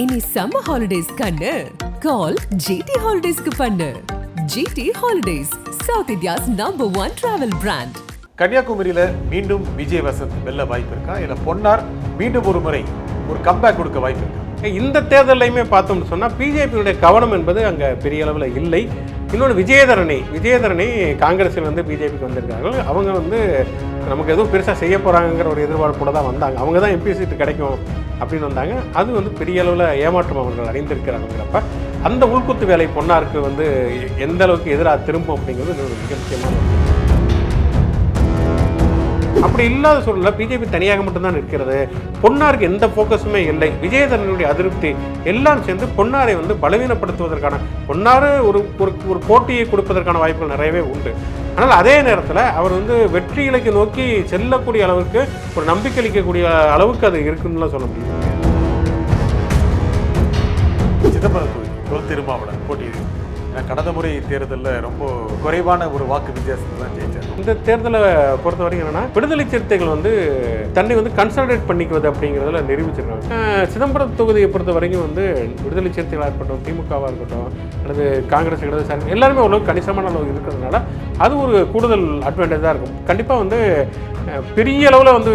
இனி summer holidays கண்ணு கால் GT ஹாலிடேஸ்க்கு பண்ணு. GT holidays, South India's #1 travel brand. கன்னியாகுமரியில மீண்டும் விஜய் வசந்த் வெல்ல வாய்ப்பு இருக்கா, இல்ல பொன்னார் மீண்டும் ஒரு முறை ஒரு கம்பேக் கொடுக்க வாய்ப்பு இருக்கா? இந்த தேர்தலையுமே பார்த்தோம்னு சொன்னால் பிஜேபியுடைய கவனம் என்பது அங்கே பெரிய அளவில் இல்லை. இன்னொன்று விஜயதரணி காங்கிரஸில் வந்து பிஜேபிக்கு வந்திருக்காங்க. அவங்க வந்து நமக்கு எதுவும் பெருசாக செய்ய போகிறாங்கிற ஒரு எதிர்பார்ப்போட தான் வந்தாங்க. அவங்க தான் எம்பி சீட்டு கிடைக்கும் அப்படின்னு வந்தாங்க. அது வந்து பெரிய அளவில் ஏமாற்றம் அவர்கள் அடைந்திருக்கிறாங்கிறப்ப அந்த உள்குத்து வேலை பொன்னாருக்கு வந்து எந்த அளவுக்கு எதிராக திரும்பும் அப்படிங்கிறது ஒரு மிக முக்கியமான ஒரு. அப்படி இல்லாத சூழல்ல பிஜேபி தனியாக மட்டும்தான் இருக்கிறது. பொன்னாருக்கு எந்த ஃபோக்கஸுமே இல்லை. விஜயதரனுடைய அதிருப்தி எல்லாம் சேர்ந்து பொன்னாரை வந்து பலவீனப்படுத்துவதற்கான, பொன்னாரு ஒரு ஒரு போட்டியை கொடுப்பதற்கான வாய்ப்புகள் நிறையவே உண்டு. ஆனால் அதே நேரத்தில் அவர் வந்து வெற்றி இலக்கை நோக்கி செல்லக்கூடிய அளவுக்கு ஒரு நம்பிக்கை அளிக்கக்கூடிய அளவுக்கு அது இருக்குன்னு சொல்ல முடியும். சிதம்பரம் தொல் திருமாவளவன் போட்டியிருக்கு. கடந்த முறை தேர்தலில் ரொம்ப குறைவான ஒரு வாக்கு வித்தியாசத்தை தான் ஜெயிச்சார். இந்த தேர்தலை பொறுத்த வரைக்கும் என்னன்னா, விடுதலை சிறுத்தைகள் வந்து தன்னை வந்து கன்சாலிடேட் பண்ணிக்குவது அப்படிங்கிறதுல நிரூபிச்சிருக்காங்க. சிதம்பரம் தொகுதியை பொறுத்த வரைக்கும் வந்து விடுதலை சிறுத்தைகளாக இருக்கட்டும், திமுகவாக இருக்கட்டும், அல்லது காங்கிரஸ் இடதுசாரி எல்லாருமே ஓரளவுக்கு கணிசமான அளவு இருக்கிறதுனால அது ஒரு கூடுதல் அட்வான்டேஜாக இருக்கும். கண்டிப்பாக வந்து பெரிய அளவில் வந்து,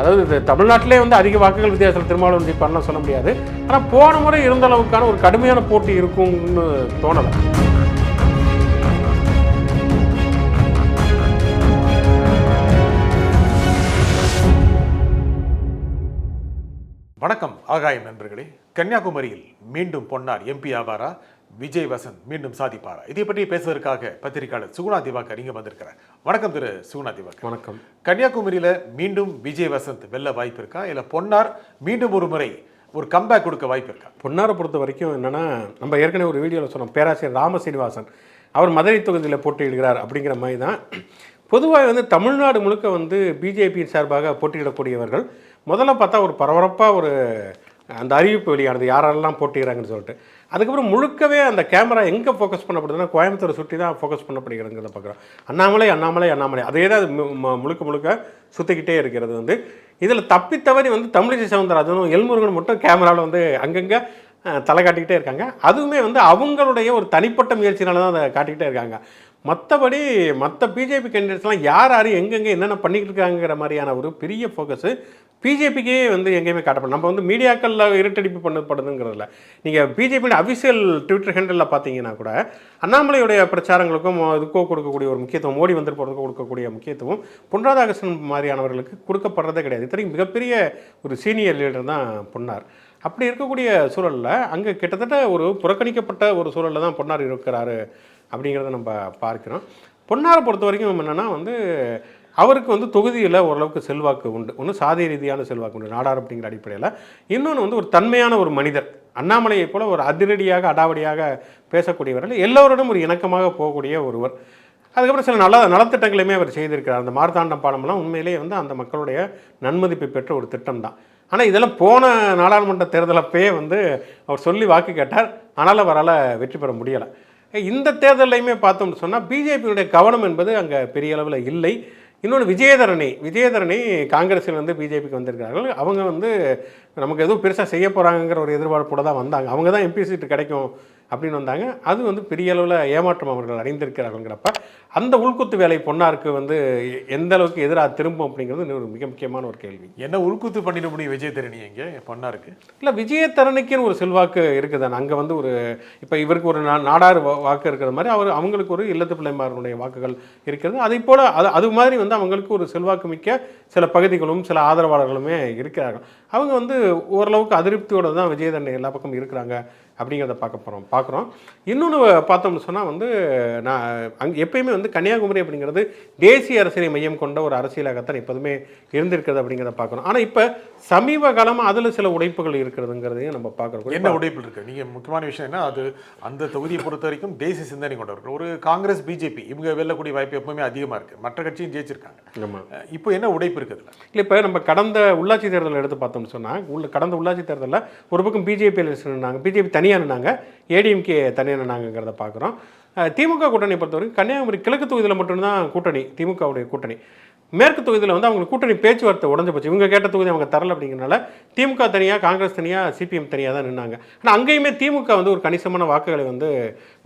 அதாவது தமிழ்நாட்டிலே வந்து அதிக வாக்குகள் வித்தியாசத்தில் திருமாவளவன் ஜெயிப்பார்லாம் சொல்ல முடியாது. ஆனால் போன முறை இருந்த அளவுக்கான ஒரு கடுமையான போட்டி இருக்கும்னு தோணலை. வணக்கம் ஆகாயம் நண்பர்களே. கன்னியாகுமரியில் மீண்டும் பொன்னார் எம்பி ஆவாரா, விஜய் வசந்த் மீண்டும் சாதிப்பாரா? இதை பற்றி பேசுவதற்காக பத்திரிகையாளர் சுகுணா திவாகர் இங்கே வந்திருக்கிறார். வணக்கம் திரு சுகுணா திவாகர். வணக்கம். கன்னியாகுமரியில மீண்டும் விஜய் வசந்த் வெல்ல வாய்ப்பு இருக்கா, இல்ல பொன்னார் மீண்டும் ஒரு முறை ஒரு கம்பேக் கொடுக்க வாய்ப்பு இருக்கா? பொன்னாரை பொறுத்த வரைக்கும் என்னன்னா, நம்ம ஏற்கனவே ஒரு வீடியோவில் சொன்னோம், பேராசிரியர் ராமசீனிவாசன் அவர் மதுரை தொகுதியில் போட்டியிடுகிறார் அப்படிங்கிற மாதிரி தான். பொதுவாக வந்து தமிழ்நாடு முழுக்க வந்து பிஜேபியின் சார்பாக போட்டியிடக்கூடியவர்கள் முதல்ல பார்த்தா ஒரு பரபரப்பாக ஒரு அந்த அறிவிப்பு வெளியானது, யாரெல்லாம் போட்டிடுறாங்கன்னு சொல்லிட்டு. அதுக்கப்புறம் முழுக்கவே அந்த கேமரா எங்கே ஃபோக்கஸ் பண்ணப்படுதுன்னா கோயம்புத்தூரை சுற்றி தான் ஃபோக்கஸ் பண்ணப்படுகிறதுங்கிறத பார்க்குறோம். அண்ணாமலை அதே தான் முழுக்க சுற்றிக்கிட்டே இருக்கிறது. வந்து இதில் தப்பித்தவறி வந்து தமிழிசை சவுந்தரராஜனும் எல்முருகன் மட்டும் கேமராவில் வந்து அங்கங்கே தலை காட்டிக்கிட்டே இருக்காங்க. அதுவுமே வந்து அவங்களுடைய ஒரு தனிப்பட்ட முயற்சினால தான் அதை காட்டிக்கிட்டே இருக்காங்க. மற்றபடி மற்ற பிஜேபி கேண்டிடேட்ஸ்லாம் யார் எங்கெங்கே என்னென்ன பண்ணிக்கிட்டு இருக்காங்கிற மாதிரியான ஒரு பெரிய ஃபோக்கஸு பிஜேபிக்கே வந்து எங்கேயுமே காட்டப்படும். நம்ம வந்து மீடியாக்களில் இருட்டடிப்பு பண்ணப்படுதுங்கிறதுல நீங்கள் பிஜேபியோட அஃபிஷியல் ட்விட்டர் ஹேண்டலில் பார்த்தீங்கன்னா கூட அண்ணாமலையுடைய பிரச்சாரங்களுக்கும் இதுக்கோ கொடுக்கக்கூடிய ஒரு முக்கியத்துவம், மோடி வந்து போகிறதுக்கோ கொடுக்கக்கூடிய முக்கியத்துவம் பொன் ராதாகிருஷ்ணன் மாதிரியானவர்களுக்கு கொடுக்கப்படுறதே கிடையாது. இத்தனைக்கும் மிகப்பெரிய ஒரு சீனியர் லீடர் தான் பொன்னார். அப்படி இருக்கக்கூடிய சூழலில் அங்கே கிட்டத்தட்ட ஒரு புறக்கணிக்கப்பட்ட ஒரு சூழலில் தான் பொன்னார் இருக்கிறாரு அப்படிங்கிறத நம்ம பார்க்கிறோம். பொன்னாரை பொறுத்த வரைக்கும் என்னென்னா வந்து அவருக்கு வந்து தொகுதியில் ஓரளவுக்கு செல்வாக்கு உண்டு. ஒன்று சாதி ரீதியான செல்வாக்கு உண்டு நாடார் அப்படிங்கிற அடிப்படையில். இன்னொன்று வந்து ஒரு தன்மையான ஒரு மனிதர், அண்ணாமலையை போல ஒரு அதிரடியாக அடாவடியாக பேசக்கூடியவர்கள், எல்லோருடன் ஒரு இணக்கமாக போகக்கூடிய ஒருவர். அதுக்கப்புறம் சில நலத்திட்டங்களையுமே அவர் செய்திருக்கிறார். அந்த மார்த்தாண்டம் பாலம்லாம் உண்மையிலேயே வந்து அந்த மக்களுடைய நன்மதிப்பை பெற்ற ஒரு திட்டம் தான். ஆனால் இதெல்லாம் போன நாடாளுமன்ற தேர்தலப்பே வந்து அவர் சொல்லி வாக்கு கேட்டார். ஆனால் அவரால் வெற்றி பெற முடியலை. இந்த தேர்தலையுமே பார்த்தோம்னு சொன்னால் பிஜேபியுடைய கவனம் என்பது அங்கே பெரிய அளவில் இல்லை. இன்னொன்று விஜயதரணி காங்கிரஸில் வந்து பிஜேபிக்கு வந்திருக்கிறார்கள். அவங்க வந்து நமக்கு எதுவும் பெருசாக செய்ய போகிறாங்கிற ஒரு எதிர்பார்ப்போட தான் வந்தாங்க. அவங்க தான் எம்பி சீட்டு கிடைக்கும் அப்படின்னு வந்தாங்க. அது வந்து பெரிய அளவில் ஏமாற்றம் அவர்கள் அடைந்திருக்கிறார்கள்ங்கிறப்ப அந்த உள்குத்து வேலை பொன்னாருக்கு வந்து எந்த அளவுக்கு எதிராக திரும்பும் அப்படிங்கிறது ஒரு மிக முக்கியமான ஒரு கேள்வி. என்ன உள்குத்து பண்ணிட முடியும் விஜயதரணி எங்கே பொன்னாருக்கு? இல்லை, விஜயதரணிக்குன்னு ஒரு செல்வாக்கு இருக்குதானே அங்கே வந்து ஒரு, இப்போ இவருக்கு ஒரு நாடார் வாக்கு இருக்கிற மாதிரி அவங்களுக்கு ஒரு இல்லத்து பிள்ளைமார்களுடைய வாக்குகள் இருக்கிறது. அதை போல் அது மாதிரி வந்து அவங்களுக்கு ஒரு செல்வாக்கு மிக்க சில பகுதிகளும் சில ஆதரவாளர்களுமே இருக்கிறார்கள். அவங்க வந்து ஓரளவுக்கு அதிருப்தியோடு தான் விஜயதரணி எல்லா பக்கமும் இருக்கிறாங்க அப்படிங்கிறத பார்க்குறோம். இன்னொன்று பார்த்தோம்னு சொன்னால் வந்து நான் எப்பயுமே வந்து கன்னியாகுமரி அப்படிங்கிறது தேசிய அரசியலை மையம் கொண்ட ஒரு அரசியலாகத்தான் எப்போதுமே இருந்திருக்கிறது அப்படிங்கிறத பார்க்குறோம். ஆனால் இப்போ சமீப காலமாக அதில் சில உடைப்புகள் இருக்கிறதுங்கிறதையும் நம்ம பார்க்குறோம். என்ன உடைப்பு இருக்குது? நீங்கள் முக்கியமான விஷயம் என்ன, அது அந்த தொகுதியை பொறுத்த வரைக்கும் தேசிய சிந்தனை கொண்டவர்கள் ஒரு காங்கிரஸ் பிஜேபி இவங்க வெல்லக்கூடிய வாய்ப்பு எப்பவுமே அதிகமாக இருக்குது. மற்ற கட்சியும் ஜெயிச்சிருக்காங்க. இப்போ என்ன உடைப்பு இருக்குது? இல்லை, இப்போ நம்ம கடந்த உள்ளாட்சி தேர்தலில் எடுத்து பார்த்தோம்னு சொன்னால் கடந்த உள்ளாட்சி தேர்தலில் ஒரு பக்கம் பிஜேபியில் நின்னாங்க, பிஜேபி தனியாக நின்னாங்க, ஏடிஎம்கே தனியாக நின்னாங்கிறத பார்க்குறோம். திமுக கூட்டணி பொறுத்தவரைக்கும் கன்னியாகுமரி கிழக்கு தொகுதியில் மட்டும்தான் கூட்டணி, திமுகவுடைய கூட்டணி. மேற்கு தொகுதியில் வந்து அவங்க கூட்டணி பேச்சுவார்த்தை உடஞ்சு போச்சு. இவங்க கேட்ட தொகுதி அவங்க தரல அப்படிங்கிறனால திமுக தனியாக, காங்கிரஸ் தனியாக, சிபிஎம் தனியாக தான் நின்னாங்க. ஆனால் அங்கேயுமே திமுக வந்து ஒரு கணிசமான வாக்குகளை வந்து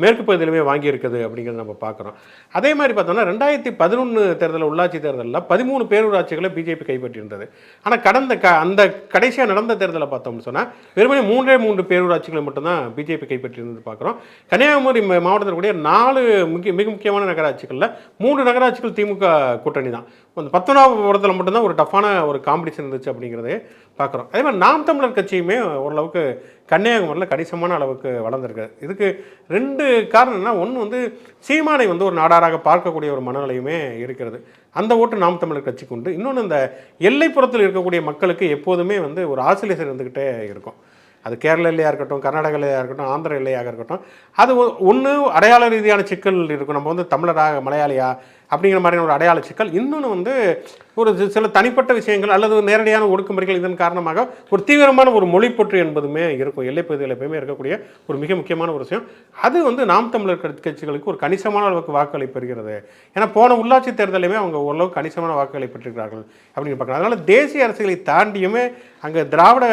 மேற்கு பகுதியிலுமே வாங்கியிருக்குது அப்படிங்கிறத நம்ம பார்க்குறோம். அதே மாதிரி பார்த்தோம்னா 2011 தேர்தலில், உள்ளாட்சி தேர்தலில் 13 பேரூராட்சிகளை பிஜேபி கைப்பற்றியிருந்தது. ஆனால் அந்த கடைசியாக நடந்த தேர்தலை பார்த்தோம்னு சொன்னால் வெறுமனே 3 பேரூராட்சிகளை மட்டும்தான் பிஜேபி கைப்பற்றியிருந்தது பார்க்குறோம். கன்னியாகுமரி மாவட்டத்தில் கூடிய 4 மிக முக்கியமான நகராட்சிகளில் 3 நகராட்சிகள் திமுக கூட்டணி தான். அந்த 19 மட்டும்தான் ஒரு டஃப்பான ஒரு காம்படிஷன் இருந்துச்சு அப்படிங்கிறதே பார்க்குறோம். அதே மாதிரி நாம் தமிழர் கட்சியுமே ஓரளவுக்கு கன்னியாகுமரியில் கணிசமான அளவுக்கு வளர்ந்துருக்கு. இதுக்கு 2 காரணம்னா, ஒன்று வந்து சீமானை வந்து ஒரு நாடாராக பார்க்கக்கூடிய ஒரு மனநிலையுமே இருக்கிறது. அந்த ஓட்டு நாம் தமிழர் கட்சிக்கு உண்டு. இன்னொன்று, இந்த எல்லைப்புறத்தில் இருக்கக்கூடிய மக்களுக்கு எப்போதுமே வந்து ஒரு ஆசிலேஷன் இருந்துக்கிட்டே இருக்கும். அது கேரள எல்லையாக இருக்கட்டும், கர்நாடக எல்லையாக இருக்கட்டும், ஆந்திர எல்லையாக இருக்கட்டும், அது ஒன்று அடையாள ரீதியான சிக்கல் இருக்கும். நம்ம வந்து தமிழராக, மலையாளியா அப்படிங்கிற மாதிரியான ஒரு அடையாள சிக்கல். இன்னொன்று வந்து ஒரு சில தனிப்பட்ட விஷயங்கள் அல்லது நேரடியான ஒடுக்குமுறைகள் இதன் காரணமாக ஒரு தீவிரமான ஒரு மொழிப்பற்று என்பதுமே இருக்கும். எல்லைப்பகுதியில் எப்பயுமே இருக்கக்கூடிய ஒரு மிக முக்கியமான ஒரு விஷயம். அது வந்து நாம் தமிழர் கட்சிகளுக்கு ஒரு கணிசமான அளவுக்கு வாக்குகளை பெறுகிறது. ஏன்னா போன உள்ளாட்சி தேர்தலையுமே அவங்க ஓரளவுக்கு கணிசமான வாக்குகளை பெற்றிருக்கிறார்கள் அப்படின்னு பார்க்குறாங்க. அதனால் தேசிய அரசியலை தாண்டியுமே அங்கே திராவிட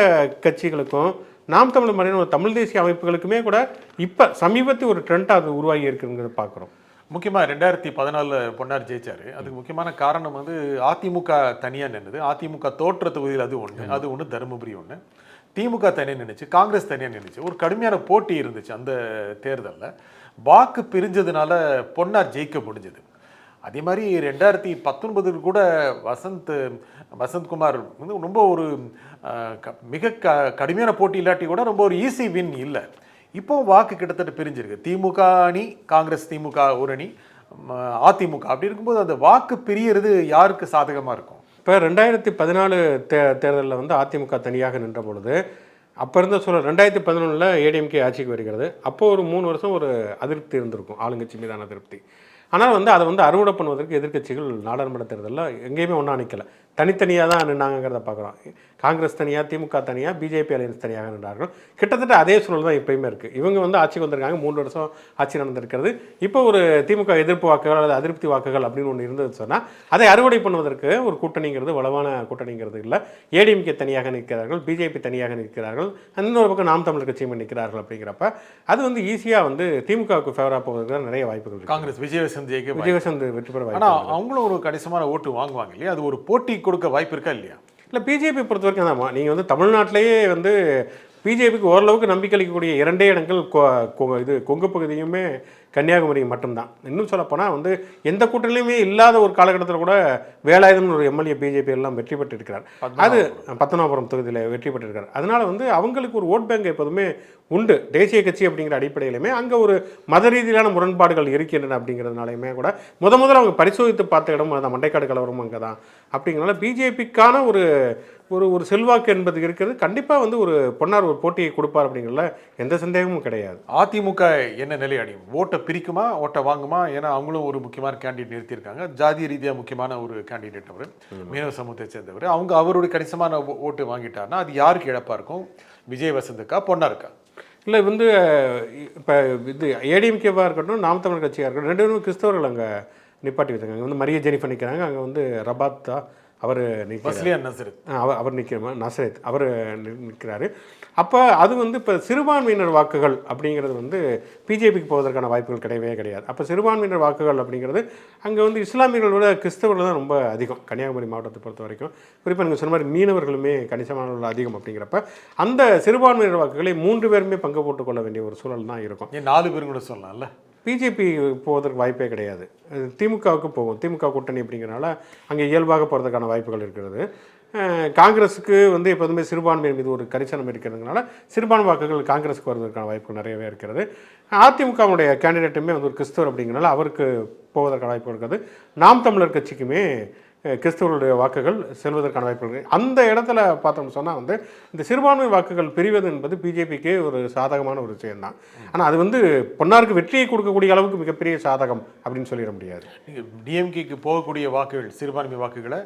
கட்சிகளுக்கும் நாம் தமிழ் மாதிரியான ஒரு தமிழ் தேசிய அமைப்புகளுக்குமே கூட இப்போ சமீபத்தில் ஒரு ட்ரெண்டாக அது உருவாகி இருக்குங்கிறத பார்க்குறோம். முக்கியமாக 2014 பொன்னார் ஜெயிச்சாரு. அதுக்கு முக்கியமான காரணம் வந்து அதிமுக தனியாக நின்றுது. அதிமுக தோற்ற தொகுதியில் அது ஒன்று தருமபுரி ஒன்று, திமுக தனியாக நின்றுச்சு, காங்கிரஸ் தனியாக நின்றுச்சு. ஒரு கடுமையான போட்டி இருந்துச்சு அந்த தேர்தலில். வாக்கு பிரிஞ்சதுனால பொன்னார் ஜெயிக்க முடிஞ்சது. அதே மாதிரி 2019 கூட வசந்த்குமார் வந்து ரொம்ப ஒரு மிக கடுமையான போட்டி இல்லாட்டி கூட ரொம்ப ஒரு ஈஸி வின் இல்லை. இப்போ வாக்கு கிட்டத்தட்ட பிரிஞ்சிருக்கு. திமுக அணி, காங்கிரஸ் திமுக ஒரு அணி, அதிமுக. அப்படி இருக்கும்போது அந்த வாக்கு பிரியறது யாருக்கு சாதகமாக இருக்கும்? இப்போ 2014 தேர்தலில் வந்து அதிமுக தனியாக நின்ற பொழுது அப்போ இருந்த சூழல் 2011 ஏடிஎம்கே ஆட்சிக்கு வருகிறது. அப்போது ஒரு 3 வருஷம் ஒரு அதிருப்தி இருந்திருக்கும், ஆளுங்கட்சி மீதான அதிருப்தி. ஆனால் வந்து அதை வந்து அறுவடை பண்ணுவதற்கு எதிர்க்கட்சிகள் நாடாளுமன்ற தேர்தலில் எங்கேயுமே ஒன்றா நிற்கலை, தனித்தனியாக தான் நின்னாங்கிறத பார்க்குறோம். காங்கிரஸ் தனியாக, திமுக தனியாக, பிஜேபி அலையன்ஸ் தனியாக நின்றார்கள். கிட்டத்தட்ட அதே சூழல் தான் இப்போயுமே இருக்குது. இவங்க வந்து ஆட்சிக்கு வந்திருக்காங்க, 3 வருஷம் ஆட்சி நடந்திருக்கிறது. இப்போ ஒரு திமுக எதிர்ப்பு வாக்குகள் அல்லது அதிருப்தி வாக்குகள் அப்படின்னு ஒன்று இருந்தது சொன்னால் அதை அறுவடை பண்ணுவதற்கு ஒரு கூட்டணிங்கிறது, வளவான கூட்டணிங்கிறது இல்லை. ஏடிஎம்கே தனியாக நிற்கிறார்கள், பிஜேபி தனியாக நிற்கிறார்கள், இன்னொரு பக்கம் நாம் தமிழர் கட்சியும் நிற்கிறார்கள். அப்படிங்கிறப்ப அது வந்து ஈஸியாக வந்து திமுகவுக்கு ஃபேவராக போவதற்கு நிறைய வாய்ப்புகள். காங்கிரஸ் விஜயவசந்த் வெற்றி பெற வாய்ப்பு. ஆனால் அவங்களும் ஒரு கணிசமான ஓட்டு வாங்குவாங்க இல்லையா? அது ஒரு போட்டி கொடுக்க வாய்ப்பு இருக்கா இல்லையா? இல்லை, பிஜேபி பொறுத்த வரைக்கும் தான்மா, நீங்கள் வந்து தமிழ்நாட்டிலேயே வந்து பிஜேபிக்கு ஓரளவுக்கு நம்பிக்கை அளிக்கக்கூடிய 2 இடங்கள் இது கொங்கு பகுதியுமே கன்னியாகுமரி மட்டும்தான். இன்னும் சொல்லப்போனால் வந்து எந்த கூட்டணியுமே இல்லாத ஒரு காலகட்டத்தில் கூட வேலாயுதம்னு ஒரு எம்எல்ஏ பிஜேபி எல்லாம் வெற்றி பெற்றிருக்கிறார். அது பத்மநாபபுரம் தொகுதியில் வெற்றி பெற்றிருக்கார். அதனால் வந்து அவங்களுக்கு ஒரு ஓட் பேங்க் எப்போதுமே உண்டு. தேசிய கட்சி அப்படிங்கிற அடிப்படையிலுமே அங்கே ஒரு மத ரீதியிலான முரண்பாடுகள் இருக்கின்றன. அப்படிங்கிறதுனாலையுமே கூட முதல்ல அவங்க பரிசோதித்து பார்த்த இடம் அந்த மண்டைக்காடு கலவரம் அங்கே தான். அப்படிங்கிறனால பிஜேபிக்கான ஒரு ஒரு செல்வாக்கு என்பது இருக்கிறது. கண்டிப்பாக வந்து ஒரு பொன்னார் ஒரு போட்டியை கொடுப்பார் அப்படிங்கிறதுல எந்த சந்தேகமும் கிடையாது. அதிமுக என்ன நிலை அடையும்? ஓட்டை பிரிக்குமா, ஓட்டை வாங்குமா? ஏன்னா அவங்களும் ஒரு முக்கியமான கேண்டிடேட் நிறுத்தியிருக்காங்க. ஜாதி ரீதியாக முக்கியமான ஒரு கேண்டிடேட் அவர், மீனவ சமூகத்தை சேர்ந்தவர். அவருடைய கணிசமான ஓட்டு வாங்கிட்டார்னா அது யாருக்கு இழப்பாக இருக்கும்? விஜய் வசந்துக்கா, பொன்னாருக்கா? இல்லை வந்து இப்போ இது ஏடிஎம்கேவாக இருக்கட்டும், நாம் தமிழர் கட்சியாக இருக்கட்டும், 2 பேரும் கிறிஸ்தவர்கள் அங்கே நிப்பாட்டி வச்சுருக்காங்க. அங்கே வந்து மரிய ஜெனிஃபர் நிற்கிறாங்க, அங்கே வந்து ரபாத்தா அவர் அவர் நிற்கிற நசரத் அவர் நிற்கிறாரு. அப்போ அது வந்து இப்போ சிறுபான்மையினர் வாக்குகள் அப்படிங்கிறது வந்து பிஜேபிக்கு போவதற்கான வாய்ப்புகள் கிடையவே கிடையாது. அப்போ சிறுபான்மையினர் வாக்குகள் அப்படிங்கிறது அங்கே வந்து இஸ்லாமியர்கள் விட கிறிஸ்தவர்கள் தான் ரொம்ப அதிகம். கன்னியாகுமரி மாவட்டத்தை பொறுத்த வரைக்கும் குறிப்பாக நீங்கள் சொன்ன மாதிரி மீனவர்களுமே கணிசமான அதிகம். அப்படிங்கிறப்ப அந்த சிறுபான்மையினர் வாக்குகளை 3 பேருமே பங்கு போட்டுக்கொள்ள வேண்டிய ஒரு சூழல் தான் இருக்கும். 4 பேரும் கூட சொல்லலாம்ல. பிஜேபி போவதற்கு வாய்ப்பே கிடையாது. திமுகவுக்கு போகும். திமுக கூட்டணி அப்படிங்கிறனால அங்கே இயல்பாக போகிறதுக்கான வாய்ப்புகள் இருக்கிறது. காங்கிரஸுக்கு வந்து எப்போதுமே சிறுபான்மையின் மீது ஒரு கரிசனம் இருக்கிறதுனால சிறுபான்மை வாக்குகள் காங்கிரஸுக்கு வருவதற்கான வாய்ப்புகள் நிறையவே இருக்கிறது. அதிமுகவுடைய கேண்டிடேட்டுமே வந்து ஒரு கிறிஸ்தவர் அப்படிங்கிறனால அவருக்கு போவதற்கான வாய்ப்பு இருக்கிறது. நாம் தமிழர் கட்சிக்குமே கிறிஸ்தவர்களுடைய வாக்குகள் செல்வதற்கான வாய்ப்புகள். அந்த இடத்துல பார்த்தோம்னு சொன்னால் வந்து இந்த சிறுபான்மை வாக்குகள் பிரிவது என்பது பிஜேபிக்கு ஒரு சாதகமான ஒரு விஷயம்தான். ஆனால் அது வந்து பொன்னாருக்கு வெற்றியை கொடுக்கக்கூடிய அளவுக்கு மிகப்பெரிய சாதகம் அப்படின்னு சொல்லிட முடியாது. நீங்கள் டிஎம்கேக்கு போகக்கூடிய வாக்குகள், சிறுபான்மை வாக்குகளை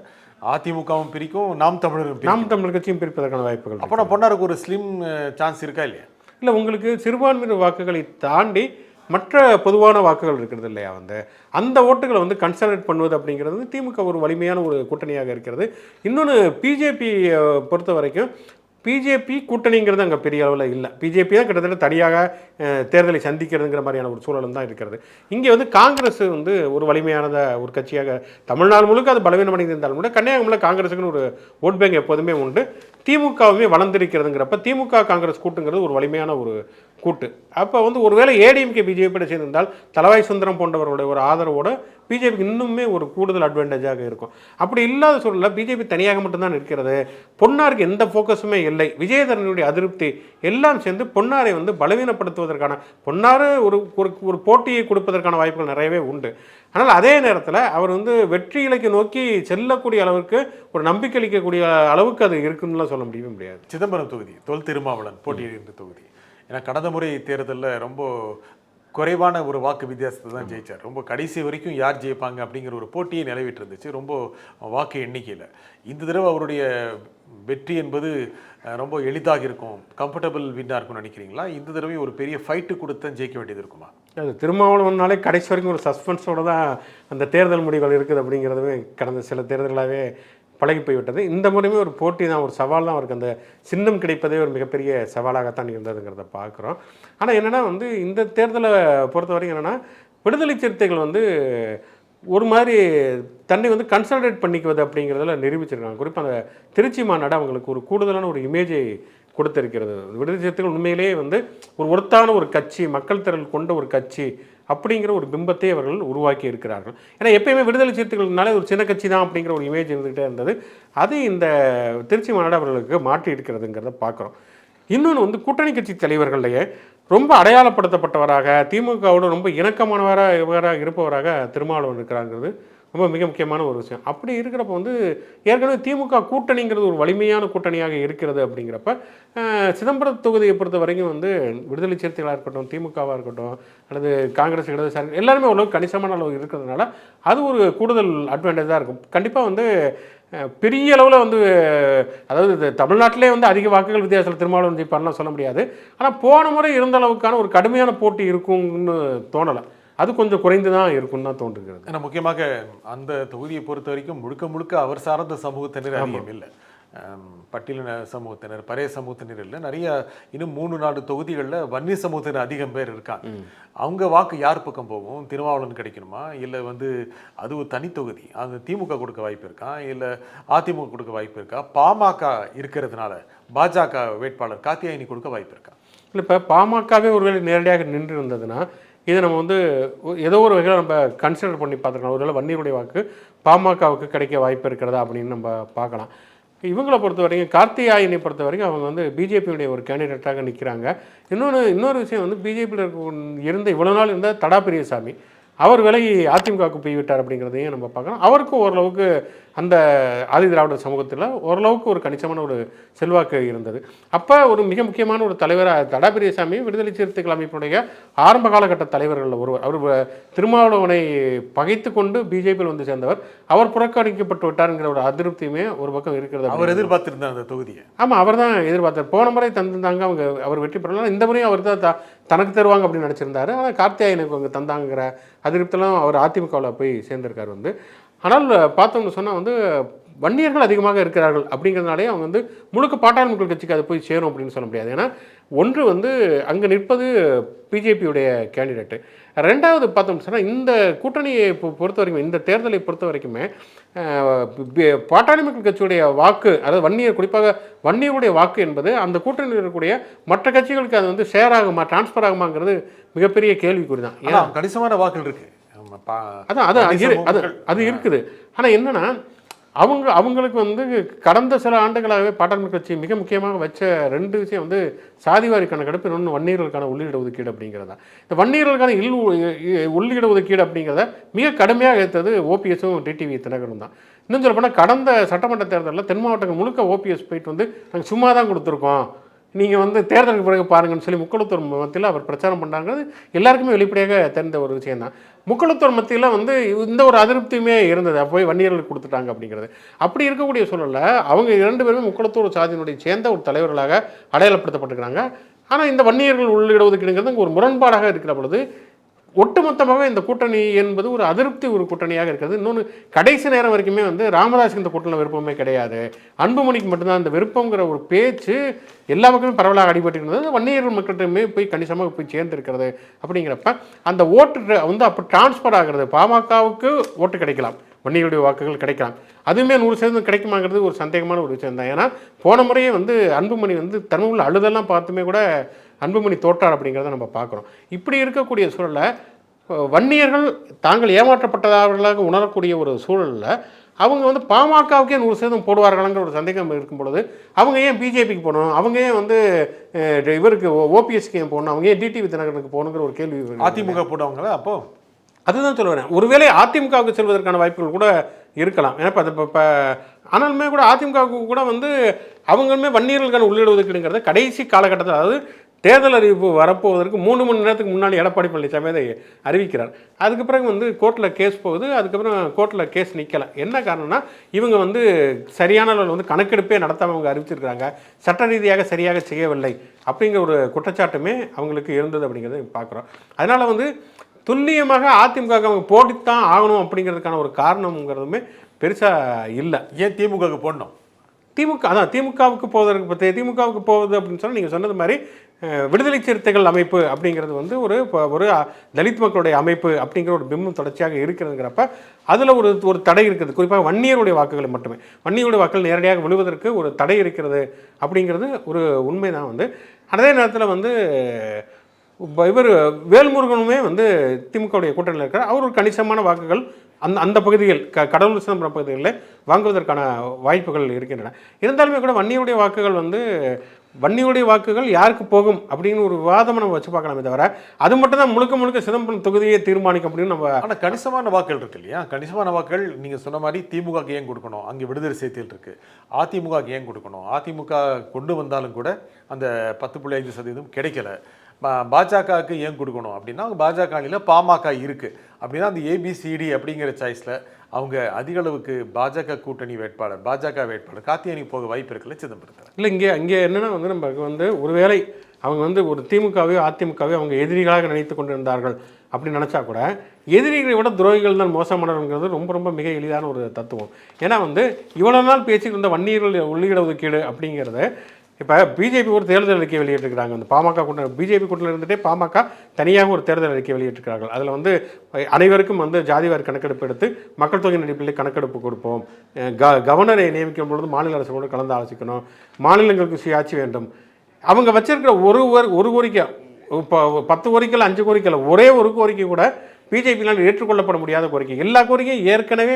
அதிமுகவும் பிரிக்கும், நாம் தமிழர் கட்சியும் பிரிப்பதற்கான வாய்ப்புகள். அப்புறம் பொன்னாருக்கு ஒரு ஸ்லிம் சான்ஸ் இருக்கா இல்லையா? இல்லை, உங்களுக்கு சிறுபான்மையினர் வாக்குகளை தாண்டி மற்ற பொதுவான வாக்குகள் இருக்கிறது இல்லையா? வந்து அந்த ஓட்டுகளை வந்து கன்சல்டேட் பண்ணுவது அப்படிங்கிறது திமுக ஒரு வலிமையான ஒரு கூட்டணியாக இருக்கிறது. இன்னொன்று, பிஜேபி பொறுத்த வரைக்கும் பிஜேபி கூட்டணிங்கிறது அங்கே பெரிய அளவில் இல்லை. பிஜேபி தான் கிட்டத்தட்ட தனியாக தேர்தலை சந்திக்கிறதுங்கிற மாதிரியான ஒரு சூழலும் தான் இருக்கிறது. இங்கே வந்து காங்கிரஸ் வந்து ஒரு வலிமையானத ஒரு கட்சியாக தமிழ்நாடு முழுக்க அது பலவீனமடைந்திருந்தாலும் கூட கன்னியாகுமரியில் காங்கிரஸுக்குன்னு ஒரு ஓட் பேங்க் எப்போதுமே உண்டு. திமுகவுமே வளர்ந்திருக்கிறதுங்கிறப்ப திமுக காங்கிரஸ் கூட்டுங்கிறது ஒரு வலிமையான ஒரு கூட்டு. அப்போ வந்து ஒருவேளை ஏடிஎம்கே பிஜேபியோட சேர்ந்திருந்தால் தலவாய் சுந்தரம் போன்றவர்களுடைய ஒரு ஆதரவோடு பிஜேபிக்கு இன்னுமே ஒரு கூடுதல் அட்வான்டேஜாக இருக்கும். அப்படி இல்லாத சூழலில் பிஜேபி தனியாக மட்டும்தான் இருக்கிறது. பொன்னாருக்கு எந்த ஃபோக்கஸுமே இல்லை. விஜயதரனுடைய அதிருப்தி எல்லாம் சேர்ந்து பொன்னாரை வந்து பலவீனப்படுத்துவதற்கான பொன்னாறு ஒரு ஒரு போட்டியை கொடுப்பதற்கான வாய்ப்புகள் நிறையவே உண்டு. ஆனால் அதே நேரத்தில் அவர் வந்து வெற்றி இலக்கை நோக்கி செல்லக்கூடிய அளவுக்கு ஒரு நம்பிக்கை அளிக்கக்கூடிய அளவுக்கு அது இருக்குன்னுலாம் சொல்ல முடியாது. சிதம்பரம் தொகுதி தொல் திருமாவளவன் போட்டியிடுகின்ற தொகுதி. ஏன்னா கடந்த முறை தேர்தலில் ரொம்ப குறைவான ஒரு வாக்கு வித்தியாசத்தை தான் ஜெயிச்சார். ரொம்ப கடைசி வரைக்கும் யார் ஜெயிப்பாங்க அப்படிங்கிற ஒரு போட்டியை நிலவிட்டு இருந்துச்சு ரொம்ப வாக்கு எண்ணிக்கையில். இந்த தடவை அவருடைய வெற்றி என்பது ரொம்ப எளிதாக இருக்கும், கம்ஃபர்டபுள் வின்னாக இருக்கும்னு நினைக்கிறீங்களா? இந்த தடவை ஒரு பெரிய ஃபைட்டு கொடுத்து ஜெயிக்க வேண்டியது இருக்குமா? அது திருமாவளவனாலே கடைசி வரைக்கும் ஒரு சஸ்பென்ஸோடு தான் அந்த தேர்தல் முடிவுகள் இருக்குது அப்படிங்கிறதுமே கடந்த சில தேர்தலாகவே பழகி போய்விட்டது. இந்த முறையுமே ஒரு போட்டி தான், ஒரு சவால் தான். அவருக்கு அந்த சின்னம் கிடைப்பதே ஒரு மிகப்பெரிய சவாலாகத்தான் இருந்ததுங்கிறத பார்க்குறோம். ஆனால் என்னென்னா வந்து இந்த தேர்தலை பொறுத்த வரைக்கும் என்னென்னா விடுதலை சிறுத்தைகள் வந்து ஒரு மாதிரி தன்னை வந்து கன்சல்டேட் பண்ணிக்குவது அப்படிங்கிறதுல நிரூபிச்சிருக்காங்க. குறிப்பாக அந்த திருச்சி மாநாடு அவங்களுக்கு ஒரு கூடுதலான ஒரு இமேஜை கொடுத்திருக்கிறது. விடுதலை சிறுத்தைகள் உண்மையிலேயே வந்து ஒரு ஒருத்தான ஒரு கட்சி, மக்கள் திரள் கொண்ட ஒரு கட்சி அப்படிங்கிற ஒரு பிம்பத்தை அவர்கள் உருவாக்கி இருக்கிறார்கள். ஏன்னா எப்பயுமே விடுதலை சிறுத்தைகள்னாலே ஒரு சின்ன கட்சி தான் அப்படிங்கிற ஒரு இமேஜ் இருந்துகிட்டே இருந்தது. அது இந்த திருச்சி மாநாடு அவர்களுக்கு மாற்றி இருக்கிறதுங்கிறத பார்க்குறோம். இன்னொன்று வந்து கூட்டணி கட்சி தலைவர்கள்லையே ரொம்ப அடையாளப்படுத்தப்பட்டவராக, திமுகவோட ரொம்ப இணக்கமானவராக இருப்பவராக திருமாவளவன் இருக்கிறாங்கிறது ரொம்ப மிக முக்கியமான ஒரு விஷயம். அப்படி இருக்கிறப்ப வந்து ஏற்கனவே திமுக கூட்டணிங்கிறது ஒரு வலிமையான கூட்டணியாக இருக்கிறது. அப்படிங்கிறப்ப சிதம்பரம் தொகுதியை பொறுத்த வரைக்கும் வந்து விடுதலை சிறுத்தைகளாக இருக்கட்டும், திமுகவாக இருக்கட்டும், அல்லது காங்கிரஸ், இடதுசாரி எல்லாருமே ஓரளவுக்கு கணிசமான அளவு இருக்கிறதுனால அது ஒரு கூடுதல் அட்வான்டேஜாக இருக்கும். கண்டிப்பாக வந்து பெரிய அளவில் வந்து அதாவது தமிழ்நாட்டிலே வந்து அதிக வாக்குகள் வித்தியாசத்தில் திருமாவளவன் ஜெயிப்பார்லாம் சொல்ல முடியாது. ஆனால் போன முறை இருந்த அளவுக்கான ஒரு கடுமையான போட்டி இருக்கும்னு தோணலை. அது கொஞ்சம் குறைந்து தான் இருக்குன்னு தான் தோன்றுகிறது. ஏன்னா முக்கியமாக அந்த தொகுதியை பொறுத்த வரைக்கும் முழுக்க முழுக்க அவர் சார்ந்த சமூகத்தினர் அதிகம் இல்லை. பட்டியலின சமூகத்தினர், பழைய சமூகத்தினர் இல்லை. நிறைய இன்னும் 3-4 தொகுதிகளில் வன்னிய சமூகத்தினர் அதிகம் பேர் இருக்காங்க. அவங்க வாக்கு யார் பக்கம் போகும்? திருமாவளவன் கிடைக்கணுமா, இல்லை வந்து அது ஒரு தனி தொகுதி அது திமுக கொடுக்க வாய்ப்பு இருக்கா, இல்லை அதிமுக கொடுக்க வாய்ப்பு இருக்கா, பாமக இருக்கிறதுனால பாஜக வேட்பாளர் காத்தியாயினி கொடுக்க வாய்ப்பு இருக்கா? இல்லை, இப்போ பாமகவே ஒருவேளை நேரடியாக நின்று இருந்ததுன்னா இதை நம்ம வந்து ஏதோ ஒரு வகையில் நம்ம கன்சிடர் பண்ணி பார்த்துக்கலாம். ஒருவேளை வன்னியருடைய வாக்கு பாமகவுக்கு கிடைக்க வாய்ப்பு இருக்கிறதா அப்படின்னு நம்ம பார்க்கலாம். இவங்களை பொறுத்த வரைக்கும் கார்த்தியாயினை பொறுத்த வரைக்கும் அவங்க வந்து பிஜேபியுடைய ஒரு கேண்டிடேட்டாக நிற்கிறாங்க. இன்னொரு விஷயம் வந்து பிஜேபியில் இருந்த இவ்வளோ நாள் இருந்த தடா பெரியசாமி அவர் விலகி அதிமுகவுக்கு போய்விட்டார் அப்படிங்கிறதையும் நம்ம பார்க்கலாம். அவருக்கும் ஓரளவுக்கு அந்த ஆதி திராவிட சமூகத்தில் ஓரளவுக்கு ஒரு கணிசமான ஒரு செல்வாக்கு இருந்தது. அப்போ ஒரு மிக முக்கியமான ஒரு தலைவராக தடா பெரியசாமி விடுதலை சிறுத்தைகள் அமைப்பினுடைய ஆரம்ப காலகட்ட தலைவர்களில் ஒருவர். அவர் திருமாவளவனை பகைத்து கொண்டு பிஜேபியில் வந்து சேர்ந்தவர். அவர் புறக்கணிக்கப்பட்டு விட்டாருங்கிற ஒரு அதிருப்தியுமே ஒரு பக்கம் இருக்கிறது. அவர் எதிர்பார்த்திருந்தார் அந்த தொகுதியை. ஆமாம், அவர் தான் எதிர்பார்த்தார். போன முறை தந்தாங்க, அவர் வெற்றி பெறலாம். இந்த முறையும் அவர் தான் தனக்கு தருவாங்க அப்படின்னு நினச்சிருந்தாரு. ஆனால் கார்த்தியாயனுக்கு அவங்க தந்தாங்கிற அதிருப்தியெல்லாம் அவர் அதிமுகவில் போய் சேர்ந்திருக்கார் வந்து. ஆனால் பார்த்தோம்னு சொன்னால் வந்து வன்னியர்கள் அதிகமாக இருக்கிறார்கள் அப்படிங்கிறதுனாலே அவங்க வந்து முழுக்க பாட்டாளி மக்கள் கட்சிக்கு அது போய் சேரும் அப்படின்னு சொல்ல முடியாது. ஏன்னா ஒன்று வந்து அங்கே நிற்பது பிஜேபியுடைய கேண்டிடேட்டு. ரெண்டாவது பார்த்தோம்னு சொன்னால் இந்த கூட்டணியை பொறுத்த வரைக்கும், இந்த தேர்தலை பொறுத்த வரைக்குமே பாட்டாளி மக்கள் கட்சியுடைய வாக்கு, அதாவது வன்னியர், குறிப்பாக வன்னியருடைய வாக்கு என்பது அந்த கூட்டணியில் இருக்கக்கூடிய மற்ற கட்சிகளுக்கு அது வந்து ஷேர் ஆகுமா, டிரான்ஸ்ஃபர் ஆகுமாங்கிறது மிகப்பெரிய கேள்விக்குறி தான். ஏன்னா கணிசமான வாக்குகள் இருக்குது. அது இருக்குது. ஆனால் என்னன்னா அவங்களுக்கு வந்து கடந்த சில ஆண்டுகளாகவே பாட்டாளி மக்கள் கட்சி மிக முக்கியமாக வச்ச 2 விஷயம் வந்து சாதிவாரி கணக்கெடுப்பு, இன்னொன்று வன்னியர்களுக்கான உள்ளீடு ஒதுக்கீடு அப்படிங்கிறதா. இந்த வன்னியர்களுக்கான உள்ளீடு ஒதுக்கீடு அப்படிங்கிறத மிக கடுமையாக எடுத்தது ஓபிஎஸும் டிடிவி தினகரனும் தான். இன்னும் சொல்ல போனால் கடந்த சட்டமன்ற தேர்தலில் தென் மாவட்டங்கள் முழுக்க ஓபிஎஸ் போயிட்டு வந்து நாங்கள் சும்மா தான் கொடுத்துருக்கோம், நீங்கள் வந்து தேர்தலுக்கு பிறகு பாருங்கன்னு சொல்லி முக்குளத்தூர் மத்தியில் அவர் பிரச்சாரம் பண்ணுறாங்கிறது எல்லாருக்குமே வெளிப்படையாக தெரிந்த ஒரு விஷயந்தான். முக்குளத்தூர் மத்தியில் வந்து இந்த ஒரு அதிருப்தியுமே இருந்தது, போய் வன்னியர்களுக்கு கொடுத்துட்டாங்க அப்படிங்கிறது. அப்படி இருக்கக்கூடிய சூழலில் அவங்க 2 பேருமே முக்குளத்தூர் சாதியினுடைய சேர்ந்த ஒரு தலைவர்களாக அடையாளப்படுத்தப்பட்டிருக்கிறாங்க. ஆனால் இந்த வன்னியர்கள் உள்ளிட ஒதுக்கீடுங்கிறது ஒரு முரண்பாடாக இருக்கிற பொழுது ஒட்டுமொத்தமாகவே இந்த கூட்டணி என்பது ஒரு அதிருப்தி ஒரு கூட்டணியாக இருக்கிறது. இன்னொன்று கடைசி நேரம் வரைக்குமே ராமதாஸுக்கு இந்த கூட்டணியில் விருப்பமே கிடையாது, அன்புமணிக்கு மட்டும்தான் இந்த விருப்பங்கிற ஒரு பேச்சு எல்லா பக்கமே பரவலாக அடிபட்டு இருந்தது. வன்னியர்கள் மக்கள்கிட்டமே போய் கணிசமாக போய் சேர்ந்துருக்கிறது. அப்படிங்கிறப்ப அந்த ஓட்டு அப்போ டிரான்ஸ்ஃபர் ஆகிறது. பாமகவுக்கு ஓட்டு கிடைக்கலாம், வன்னியருடைய வாக்குகள் கிடைக்கலாம், அதுவுமே 100% கிடைக்குமாங்கிறது ஒரு சந்தேகமான ஒரு விஷயம் தான். ஏன்னா போன முறையே அன்புமணி தன்னுள்ள அழுதெல்லாம் பார்த்துமே கூட அன்புமணி தோற்றார் அப்படிங்கிறத நம்ம பார்க்குறோம். இப்படி இருக்கக்கூடிய சூழலில் வன்னியர்கள் தாங்கள் ஏமாற்றப்பட்டவர்களாக உணரக்கூடிய ஒரு சூழலில் அவங்க பாமகவுக்கே 100% போடுவார்களாங்கிற ஒரு சந்தேகம் இருக்கும் பொழுது அவங்க ஏன் பிஜேபிக்கு போகணும், அவங்க ஏன் இவருக்கு ஓபிஎஸ்க்கு ஏன் போகணும், அவங்க ஏன் டிடிவி தினகரனுக்கு போகணுங்கிற ஒரு கேள்வி. அதிமுக போடுவாங்களா அப்போ? அதுதான் சொல்லுவேன். ஒருவேளை அதிமுகவுக்கு செல்வதற்கான வாய்ப்புகள் கூட இருக்கலாம். ஏன்னா இப்போ ஆனாலுமே கூட அதிமுகவுக்கு கூட அவங்களுமே வன்னியர்களுக்கான உள்ளிட ஒதுக்கீடுங்கிறத கடைசி காலகட்டத்தில், அதாவது தேர்தல் அறிவிப்பு வரப்போவதற்கு 3 மணி நேரத்துக்கு முன்னாடி எடப்பாடி பழனிசாமி அதை அறிவிக்கிறார். அதுக்கு பிறகு கோர்ட்டில் கேஸ் போகுது. அதுக்கப்புறம் கோர்ட்டில் கேஸ் நிற்கலை. என்ன காரணம்னா இவங்க சரியான அளவில் கணக்கெடுப்பே நடத்தாமல் அவங்க அறிவிச்சிருக்கிறாங்க, சட்ட ரீதியாக சரியாக செய்யவில்லை அப்படிங்கிற ஒரு குற்றச்சாட்டுமே அவங்களுக்கு இருந்தது அப்படிங்கிறத பார்க்குறோம். அதனால் துல்லியமாக அதிமுக அவங்க போட்டுத்தான் ஆகணும் அப்படிங்கிறதுக்கான ஒரு காரணம்ங்கிறதுமே பெருசாக இல்லை. ஏன் திமுகவுக்கு போடணும்? திமுகவுக்கு போவதற்கு திமுகவுக்கு போவது அப்படின்னு சொன்னால் நீங்கள் சொன்னது மாதிரி விடுதலை சிறுத்தைகள் அமைப்பு அப்படிங்கிறது ஒரு தலித் மக்களுடைய அமைப்பு அப்படிங்கிற ஒரு பிம்பம் தொடர்ச்சியாக இருக்கிறதுங்கிறப்ப அதில் ஒரு தடை இருக்குது. குறிப்பாக வன்னியருடைய வாக்குகளை மட்டுமே, வன்னியருடைய வாக்குகள் நேரடியாக விழுவதற்கு ஒரு தடை இருக்கிறது அப்படிங்கிறது ஒரு உண்மை தான். அதே நேரத்தில் இவர் வேல்முருகனுமே திமுகவுடைய கூட்டணியில் இருக்கிறார். அவர் ஒரு கணிசமான வாக்குகள் அந்த பகுதிகள் கடலூர் சிதம்பரம் பகுதிகளில் வாங்குவதற்கான வாய்ப்புகள் இருக்கின்றன. இருந்தாலுமே கூட வன்னியுடைய வாக்குகள் வன்னியுடைய வாக்குகள் யாருக்கு போகும் அப்படின்னு ஒரு விவாதம் நம்ம வச்சு பார்க்கலாமே தவிர அது மட்டும் தான் முழுக்க சிதம்பரம் தொகுதியை தீர்மானிக்கும் அப்படின்னு நம்ம. ஆனால் கணிசமான வாக்குகள் இருக்கு இல்லையா? கணிசமான வாக்குகள் நீங்கள் சொன்ன மாதிரி திமுகக்கு ஏன் கொடுக்கணும், அங்கே விடுதலை சேர்த்தியில் இருக்குது. அதிமுகக்கு ஏன் கொடுக்கணும்? அதிமுக கொண்டு வந்தாலும் கூட அந்த 10.5% கிடைக்கல. பாஜகவுக்கு ஏன் கொடுக்கணும் அப்படின்னா பாஜகவில் பாமக இருக்குது அப்படின்னா அந்த ஏபிசிடி அப்படிங்கிற சாய்ஸில் அவங்க அதிக அளவுக்கு பாஜக கூட்டணி வேட்பாளர், பாஜக வேட்பாளர் கார்த்தியானி போக வாய்ப்பு இருக்குல்ல சிதம்பரத்தில். இல்லை இங்கே என்னென்னா நமக்கு ஒருவேளை அவங்க ஒரு திமுகவையோ அதிமுகவையோ அவங்க எதிரிகளாக நினைத்து கொண்டிருந்தார்கள் அப்படின்னு நினச்சா கூட எதிரிகளை விட துரோகிகள் தான் மோசமானவங்கிறது ரொம்ப மிக எளிதான ஒரு தத்துவம். ஏன்னா இவ்வளோ நாள் பேசிட்டு இருந்த வன்னியர்கள் உள்ளிட ஒதுக்கீடு அப்படிங்கிறத இப்போ பிஜேபி ஒரு தேர்தல் அறிக்கை வெளியிட்டிருக்கிறாங்க. பாமக கூட்டணி பிஜேபி கூட்டணியில் இருந்துகிட்டே பாமக தனியாக ஒரு தேர்தல் அறிக்கை வெளியிட்டிருக்கிறார்கள். அதில் அனைவருக்கும் ஜாதிவாரி கணக்கெடுப்பு எடுத்து மக்கள் தொகை அடிப்படையில் கணக்கெடுப்பு கொடுப்போம், கவர்னரை நியமிக்கும் பொழுது மாநில அரசோடு கலந்து ஆலோசிக்கணும், மாநிலங்களுக்கு சுயாட்சி வேண்டும். அவங்க வச்சிருக்கிற ஒரு கோரிக்கை, இப்போ 10 கோரிக்கையில் 5 கோரிக்கையில் ஒரே ஒரு கோரிக்கை கூட பிஜேபியால் ஏற்றுக்கொள்ளப்பட முடியாத கோரிக்கை. எல்லா கோரிக்கையும் ஏற்கனவே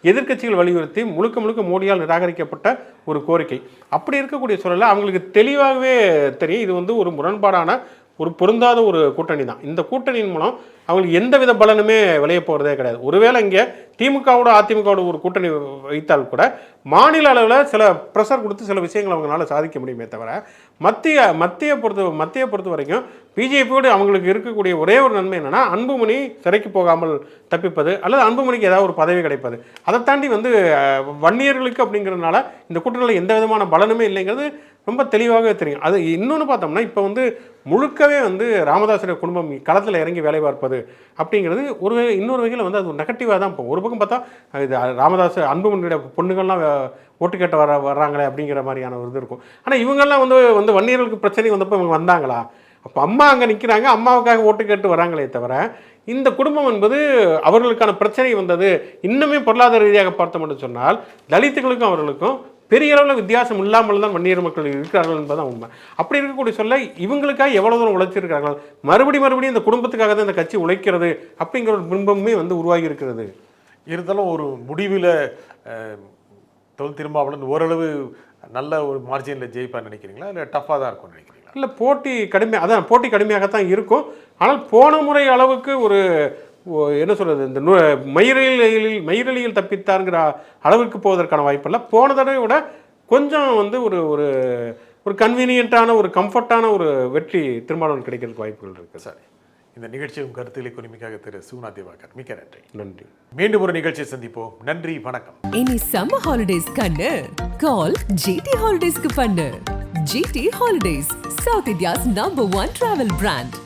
எதிர்க்கட்சிகள் வலியுறுத்தி முழுக்க மோடியால் நிராகரிக்கப்பட்ட ஒரு கோரிக்கை. அப்படி இருக்கக்கூடிய சூழலில் அவங்களுக்கு தெளிவாகவே தெரியும் இது ஒரு முரண்பாடான ஒரு பொருந்தாத ஒரு கூட்டணி தான். இந்த கூட்டணியின் மூலம் அவங்களுக்கு எந்த வித பலனுமே விளைய போகிறதே கிடையாது. ஒருவேளை இங்கே திமுகவோட அதிமுகவோட ஒரு கூட்டணி வைத்தால் கூட மாநில அளவில் சில ப்ரெஷர் கொடுத்து சில விஷயங்கள் அவங்களால சாதிக்க முடியுமே தவிர மத்திய பொறுத்த வரைக்கும் பிஜேபியோடு அவங்களுக்கு இருக்கக்கூடிய ஒரே ஒரு நன்மை என்னென்னா அன்புமணி சிறைக்கு போகாமல் தப்பிப்பது அல்லது அன்புமணிக்கு ஏதாவது ஒரு பதவி கிடைப்பது. அதை தாண்டி வன்னியர்களுக்கு அப்படிங்கிறதுனால இந்த கூட்டணியில் எந்த விதமான பலனுமே இல்லைங்கிறது ரொம்ப தெளிவாகவே தெரியும். அது இன்னொன்று பார்த்தோம்னா இப்போ முழுக்கவே ராமதாஸுடைய குடும்பம் களத்தில் இறங்கி வேலை பார்ப்பது அப்படிங்கிறது இன்னொரு வகையில் அது ஒரு நெகட்டிவாக தான் போகும். ஒரு பக்கம் பார்த்தா இது ராமதாஸ் அன்புமணியுடைய பொண்ணுகள்லாம் ஓட்டு கேட்ட வர்றாங்களே அப்படிங்கிற மாதிரியான ஒரு இது இருக்கும். ஆனால் இவங்கெல்லாம் வன்னியர்களுக்கு பிரச்சனை வந்தப்போ இவங்க வந்தாங்களா? அப்போ அம்மா அங்கே நிற்கிறாங்க, அம்மாவுக்காக ஓட்டு கேட்டு வராங்களே தவிர இந்த குடும்பம் அவர்களுக்கான பிரச்சனை வந்தது. இன்னுமே பொருளாதார ரீதியாக பார்த்தோம்னு சொன்னால் தலித்துகளுக்கும் அவர்களுக்கும் பெரிய அளவில் வித்தியாசம் இல்லாமல் தான் வன்னியர் மக்கள் இருக்கிறார்கள் என்பதுதான் உண்மை. அப்படி இருக்கக்கூடிய சொல்ல இவங்களுக்காக எவ்வளோ தூரம் உழைச்சிருக்கிறார்கள், மறுபடியும் இந்த குடும்பத்துக்காக தான் இந்த கட்சி உழைக்கிறது அப்படிங்கிற ஒரு பிம்பமே உருவாகி இருக்கிறது. இருந்தாலும் ஒரு முடிவில் தொல் திருமாவளவன் ஓரளவு நல்ல ஒரு மார்ஜினில் ஜெயிப்பான்னு நினைக்கிறீங்களா, இல்லை டஃப்பாக தான் இருக்கும்னு நினைக்கிறீங்களா? இல்லை போட்டி கடுமையாகத்தான் இருக்கும். ஆனால் போன முறை அளவுக்கு ஒரு என்ன சொல்கிறது, இந்த மயிரலியில் தப்பித்தாருங்கிற அளவுக்கு போவதற்கான வாய்ப்பில்லை. போன தடவை விட கொஞ்சம் ஒரு கன்வீனியன்ட்டான ஒரு கம்ஃபர்ட்டான ஒரு வெற்றி திருமாவளவன் கிடைக்கிறதுக்கு வாய்ப்புகள் இருக்குது. சார், இந்த நிகழ்ச்சியும் கருத்துக்களை குறிமிக்காக திரு சுகுணா திவாகர் மிக்க நன்றி. நன்றி. மீண்டும் ஒரு நிகழ்ச்சியை சந்திப்போம். நன்றி, வணக்கம். இனி சம்மர் ஹாலிடேஸ் கண்ணு கால் ஜிடி ஹாலிடேஸ்க்கு பண்ணு. GT holidays, South India's number 1 travel brand.